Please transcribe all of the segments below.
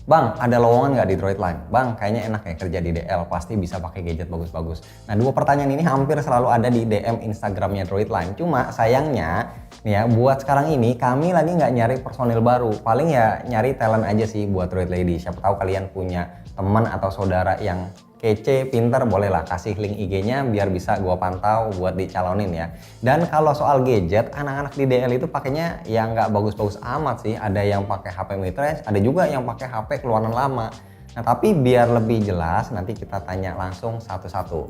Bang, ada lowongan nggak di Droidline? Bang, kayaknya enak ya kerja di DL, pasti bisa pakai gadget bagus-bagus. Nah, dua pertanyaan ini hampir selalu ada di DM Instagramnya Droidline. Cuma sayangnya, nih ya, buat sekarang ini kami lagi nggak nyari personil baru. Paling ya nyari talent aja sih buat Droid Lady. Siapa tahu kalian punya teman atau saudara yang kece, pinter, bolehlah kasih link IG-nya biar bisa gua pantau buat dicalonin ya. Dan kalau soal gadget, anak-anak di DL itu pakainya yang nggak bagus-bagus amat sih. Ada yang pakai HP mid-range, ada juga yang pakai HP keluaran lama. Nah, tapi biar lebih jelas nanti kita tanya langsung satu-satu.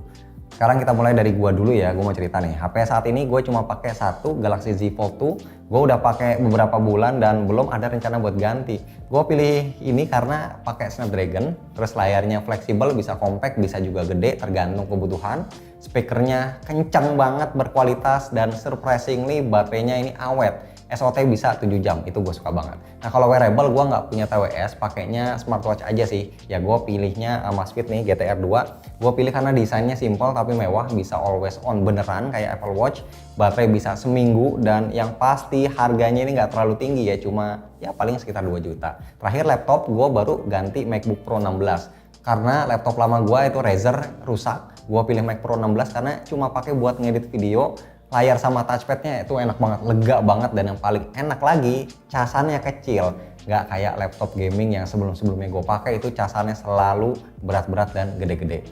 Sekarang kita mulai dari gua dulu ya, gua mau cerita nih. HP saat ini gue cuma pakai satu Galaxy Z Fold 2. Gue udah pakai beberapa bulan dan belum ada rencana buat ganti. Gue pilih ini karena pakai Snapdragon, terus layarnya fleksibel, bisa compact, bisa juga gede, tergantung kebutuhan. Speakernya kencang banget, berkualitas, dan surprisingly baterainya ini awet. SOT bisa 7 jam, itu gue suka banget. Nah, kalau wearable gue nggak punya TWS, pakainya smartwatch aja sih. Ya gue pilihnya Amazfit nih GTR 2. Gue pilih karena desainnya simple tapi mewah, bisa always on beneran kayak Apple Watch. Baterai bisa seminggu dan yang pasti harganya ini nggak terlalu tinggi ya, cuma ya paling sekitar 2 juta. Terakhir laptop gue baru ganti MacBook Pro 16. Karena laptop lama gue itu Razer rusak. Gue pilih Mac Pro 16 karena cuma pakai buat ngedit video. Layar sama touchpadnya itu enak banget, lega banget, dan yang paling enak lagi casannya kecil, nggak kayak laptop gaming yang sebelum-sebelumnya gue pakai itu casannya selalu berat-berat dan gede-gede.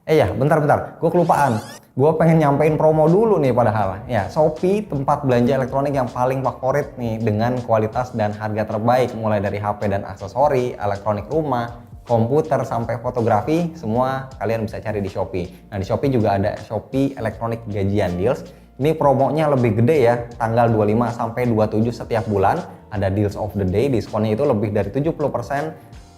Ya bentar, gue kelupaan. Gue pengen nyampein promo dulu nih padahal. Ya, Shopee tempat belanja elektronik yang paling favorit nih dengan kualitas dan harga terbaik, mulai dari HP dan aksesori, elektronik rumah, komputer sampai fotografi, semua kalian bisa cari di Shopee. Nah, di Shopee juga ada Shopee Electronic Gajian Deals. Ini promonya lebih gede ya, tanggal 25 sampai 27 setiap bulan. Ada Deals of the Day, diskonnya itu lebih dari 70%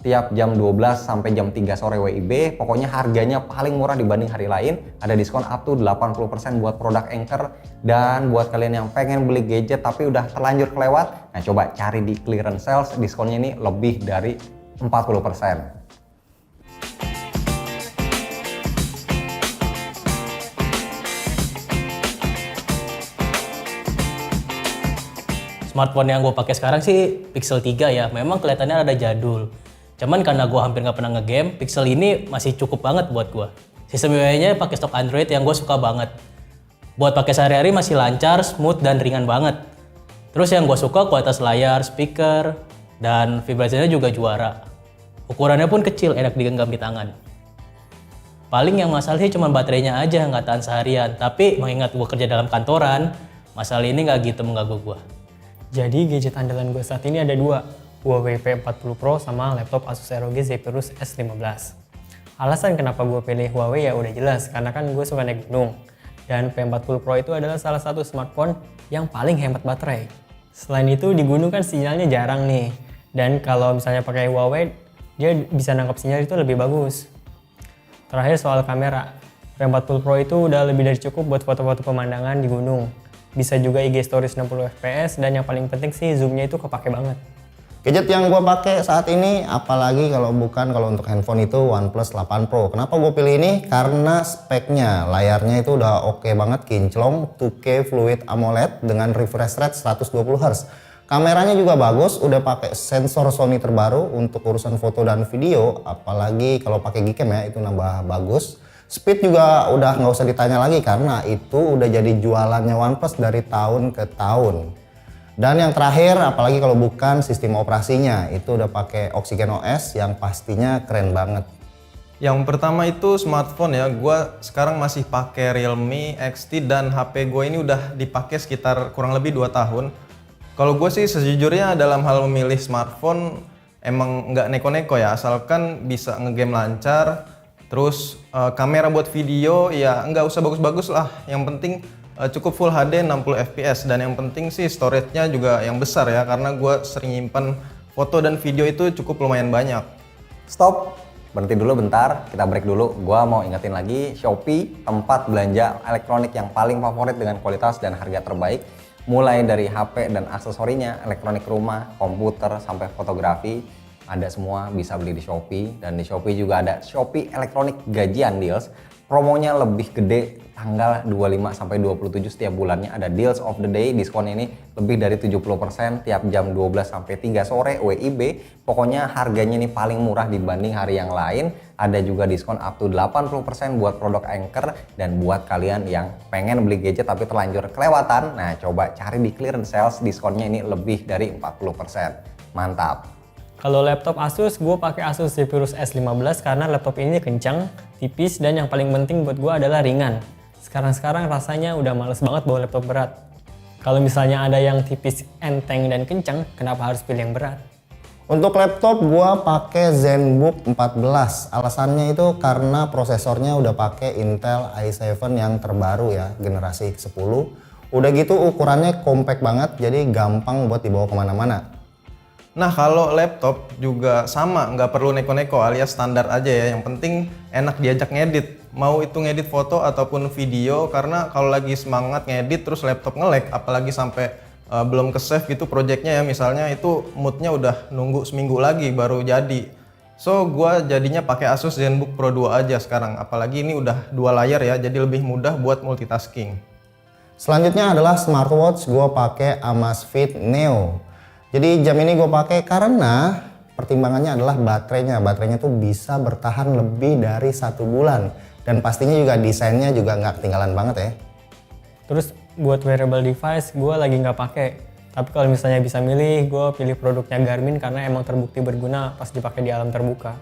tiap jam 12 sampai jam 3 sore WIB. Pokoknya harganya paling murah dibanding hari lain. Ada diskon up to 80% buat produk Anchor. Dan buat kalian yang pengen beli gadget tapi udah terlanjur kelewat, nah coba cari di clearance sales, diskonnya ini lebih dari 40%. Smartphone yang gue pakai sekarang sih Pixel 3 ya, memang kelihatannya rada jadul. Cuman karena gue hampir nggak pernah ngegame, Pixel ini masih cukup banget buat gue. Sistem UI-nya pakai stok Android yang gue suka banget. Buat pakai sehari-hari masih lancar, smooth, dan ringan banget. Terus yang gue suka kualitas layar, speaker, dan vibrasinya juga juara. Ukurannya pun kecil, enak digenggam di tangan. Paling yang masalah sih cuma baterainya aja nggak tahan seharian. Tapi mengingat gue kerja dalam kantoran, masalah ini nggak gitu mengganggu gue. Jadi gadget andalan gue saat ini ada dua, Huawei P40 Pro sama laptop Asus ROG Zephyrus S15. Alasan kenapa gue pilih Huawei ya udah jelas, karena kan gue suka naik gunung. Dan P40 Pro itu adalah salah satu smartphone yang paling hemat baterai. Selain itu di gunung kan sinyalnya jarang nih, dan kalau misalnya pakai Huawei, dia bisa nangkap sinyal itu lebih bagus. Terakhir soal kamera, P40 Pro itu udah lebih dari cukup buat foto-foto pemandangan di gunung. Bisa juga IG story 60 fps dan yang paling penting sih zoomnya itu kepake banget. Gadget yang gue pakai saat ini, apalagi kalau untuk handphone itu OnePlus 8 Pro. Kenapa gue pilih ini? Karena speknya, layarnya itu udah oke banget, kinclong, 2K Fluid AMOLED dengan refresh rate 120 Hz. Kameranya juga bagus, udah pakai sensor Sony terbaru untuk urusan foto dan video, apalagi kalau pakai Gcam ya itu nambah bagus. Speed juga udah nggak usah ditanya lagi karena itu udah jadi jualannya OnePlus dari tahun ke tahun. Dan yang terakhir, apalagi kalau bukan sistem operasinya, itu udah pakai Oxygen OS yang pastinya keren banget. Yang pertama itu smartphone ya, gue sekarang masih pakai Realme XT dan HP gue ini udah dipakai sekitar kurang lebih 2 tahun. Kalau gue sih sejujurnya dalam hal memilih smartphone emang nggak neko-neko ya, asalkan bisa ngegame lancar. Terus kamera buat video ya nggak usah bagus-bagus lah, yang penting cukup Full HD 60 fps dan yang penting sih storage-nya juga yang besar ya, karena gue sering nyimpan foto dan video itu cukup lumayan banyak. Stop, berhenti dulu bentar, kita break dulu. Gua mau ingetin lagi, Shopee tempat belanja elektronik yang paling favorit dengan kualitas dan harga terbaik. Mulai dari HP dan aksesorinya, elektronik rumah, komputer, sampai fotografi. ada semua, bisa beli di Shopee. Dan di Shopee juga ada Shopee Electronic Gajian Deals. Promonya lebih gede tanggal 25 sampai 27 setiap bulannya, ada Deals of the Day. Diskon ini lebih dari 70% tiap jam 12 sampai 3 sore WIB. Pokoknya harganya ini paling murah dibanding hari yang lain. Ada juga diskon up to 80% buat produk Anchor. Dan buat kalian yang pengen beli gadget tapi terlanjur kelewatan, nah coba cari di clearance sales, diskonnya ini lebih dari 40%. Mantap. Kalau laptop Asus, gue pakai Asus Zephyrus S15 karena laptop ini kencang, tipis, dan yang paling penting buat gue adalah ringan. Sekarang rasanya udah males banget bawa laptop berat. Kalau misalnya ada yang tipis, enteng, dan kencang, kenapa harus pilih yang berat? Untuk laptop gua pakai ZenBook 14. Alasannya itu karena prosesornya udah pakai Intel i7 yang terbaru ya, generasi 10. Udah gitu ukurannya compact banget, jadi gampang buat dibawa kemana-mana. Nah kalau laptop juga sama, nggak perlu neko-neko alias standar aja ya. Yang penting enak diajak ngedit. Mau itu ngedit foto ataupun video, karena kalau lagi semangat ngedit terus laptop nge-lag, apalagi sampai belum ke save gitu projectnya ya misalnya, itu moodnya udah nunggu seminggu lagi baru jadi. So gua jadinya pakai Asus ZenBook Pro 2 aja sekarang. Apalagi ini udah 2 layar ya, jadi lebih mudah buat multitasking. Selanjutnya adalah smartwatch, gua pakai Amazfit Neo. Jadi jam ini gue pakai karena pertimbangannya adalah baterainya. Baterainya tuh bisa bertahan lebih dari 1 bulan. Dan pastinya juga desainnya juga nggak ketinggalan banget ya. Terus buat wearable device, gue lagi nggak pakai. Tapi kalau misalnya bisa milih, gue pilih produknya Garmin karena emang terbukti berguna pas dipakai di alam terbuka.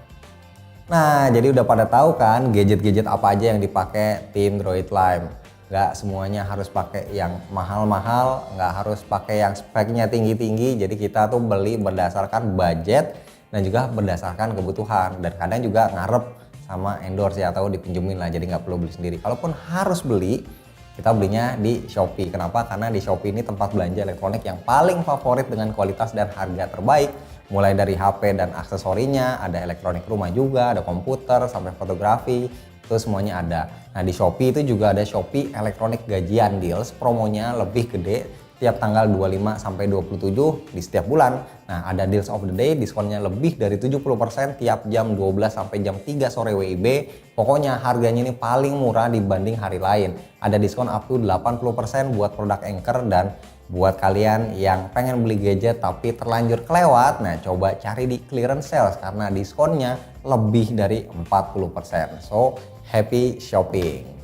Nah, jadi udah pada tahu kan gadget-gadget apa aja yang dipakai tim Droid Lime. Nggak semuanya harus pakai yang mahal-mahal, nggak harus pakai yang speknya tinggi-tinggi. Jadi kita tuh beli berdasarkan budget dan juga berdasarkan kebutuhan. Dan kadang juga ngarep sama endorse ya, atau dipinjemin lah, jadi nggak perlu beli sendiri. Kalaupun harus beli, kita belinya di Shopee. Kenapa? Karena di Shopee ini tempat belanja elektronik yang paling favorit dengan kualitas dan harga terbaik. Mulai dari HP dan aksesorinya, ada elektronik rumah juga, ada komputer, sampai fotografi, itu semuanya ada. Nah di Shopee itu juga ada Shopee Electronic Gajian Deals, promonya lebih gede tiap tanggal 25 sampai 27 di setiap bulan. Nah ada Deals of the Day, diskonnya lebih dari 70% tiap jam 12 sampai jam 3 sore WIB. Pokoknya harganya ini paling murah dibanding hari lain. Ada diskon up to 80% buat produk Anchor. Dan buat kalian yang pengen beli gadget tapi terlanjur kelewat, nah coba cari di clearance sales karena diskonnya lebih dari 40%. So happy shopping.